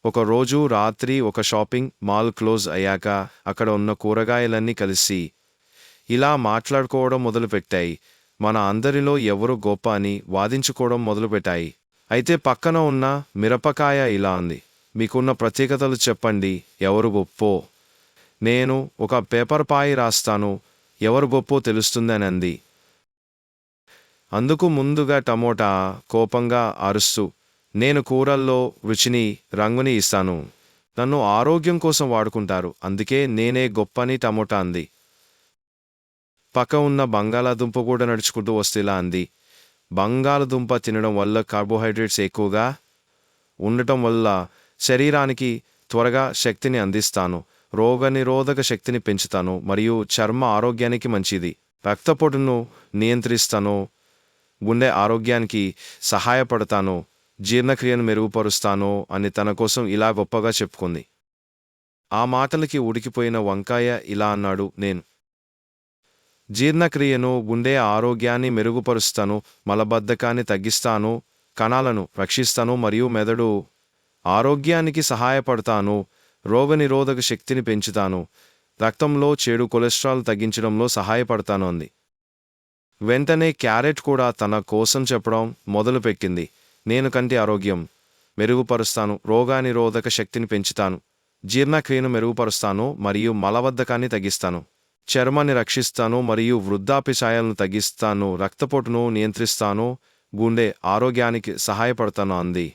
ఒకరోజు రాత్రి ఒక షాపింగ్ మాల్ క్లోజ్ అయ్యాక అక్కడ ఉన్న కూరగాయలన్నీ కలిసి ఇలా మాట్లాడుకోవడం మొదలుపెట్టాయి. మన అందరిలో ఎవరు గొప్ప అని వాదించుకోవడం మొదలుపెట్టాయి. అయితే పక్కన ఉన్న మిరపకాయ ఇలా అంది, మీకున్న ప్రత్యేకతలు చెప్పండి, ఎవరు గొప్పో. నేను ఒక పేపర్ పై రాస్తాను, ఎవరు గొప్పో తెలుస్తుందని అంది. అందుకు ముందుగా టమోటా కోపంగా అరుస్తూ, నేను కూరల్లో రుచిని రంగుని ఇస్తాను, నన్ను ఆరోగ్యం కోసం వాడుకుంటారు, అందుకే నేనే గొప్పని టమోటా అంది. పక్క ఉన్న బంగాళాదుంప కూడా నడుచుకుంటూ వస్తేలా అంది, బంగాళదుంప తినడం వల్ల కార్బోహైడ్రేట్స్ ఎక్కువగా ఉండటం వల్ల శరీరానికి త్వరగా శక్తిని అందిస్తాను, రోగనిరోధక శక్తిని పెంచుతాను మరియు చర్మ ఆరోగ్యానికి మంచిది, రక్తపోటును నియంత్రిస్తాను, గుండె ఆరోగ్యానికి సహాయపడతాను, జీర్ణక్రియను మెరుగుపరుస్తాను అని తన కోసం ఇలా గొప్పగా చెప్పుకుంది. ఆ మాటలకి ఉడికిపోయిన వంకాయ ఇలా అన్నాడు, నేను జీర్ణక్రియను, గుండె ఆరోగ్యాన్ని మెరుగుపరుస్తాను, మలబద్ధకాన్ని తగ్గిస్తాను, కణాలను రక్షిస్తాను మరియు మెదడు ఆరోగ్యానికి సహాయపడతాను, రోగనిరోధక శక్తిని పెంచుతాను, రక్తంలో చెడు కొలెస్ట్రాల్ తగ్గించడంలో సహాయపడతాను అంది. వెంటనే క్యారెట్ కూడా తన కోసం చెప్పడం మొదలుపెట్టింది, నేను కంటి ఆరోగ్యం మెరుగుపరుస్తాను, రోగనిరోధక శక్తిని పెంచుతాను, జీర్ణక్రియను మెరుగుపరుస్తాను మరియు మలబద్ధకాన్ని తగ్గిస్తాను, చర్మాన్ని రక్షిస్తాను మరియు వృద్ధాప్యఛాయలను తగ్గిస్తాను, రక్తపోటును నియంత్రిస్తాను, గుండె ఆరోగ్యానికి సహాయపడతాను అంది.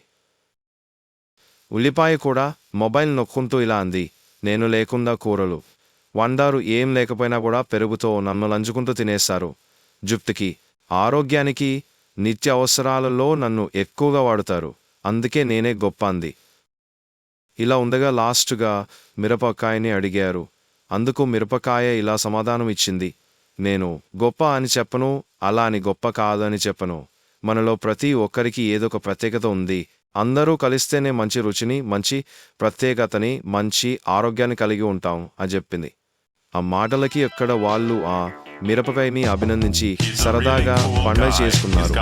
ఉల్లిపాయ కూడా మొబైల్ నొక్కుంటూ ఇలా అంది, నేను లేకుండా కూరలు వండారు, ఏం లేకపోయినా కూడా పెరుగుతో నన్ను లంచుకుంటూ తినేస్తారు, జుట్టుకి ఆరోగ్యానికి నిత్య అవసరాలలో నన్ను ఎక్కువగా వాడుతారు, అందుకే నేనే గొప్ప అంది. ఇలా ఉండగా లాస్ట్గా మిరపకాయని అడిగారు. అందుకు మిరపకాయ ఇలా సమాధానం ఇచ్చింది, నేను గొప్ప అని చెప్పను, అలా అని గొప్ప కాదని చెప్పను, మనలో ప్రతి ఒక్కరికి ఏదొక ప్రత్యేకత ఉంది, అందరూ కలిస్తేనే మంచి రుచిని, మంచి ప్రత్యేకతని, మంచి ఆరోగ్యాన్ని కలిగి ఉంటాం అని చెప్పింది. ఆ మాటలకి అక్కడ వాళ్ళు ఆ మిరపకాయని అభినందించి సరదాగా పండగ చేసుకున్నారు.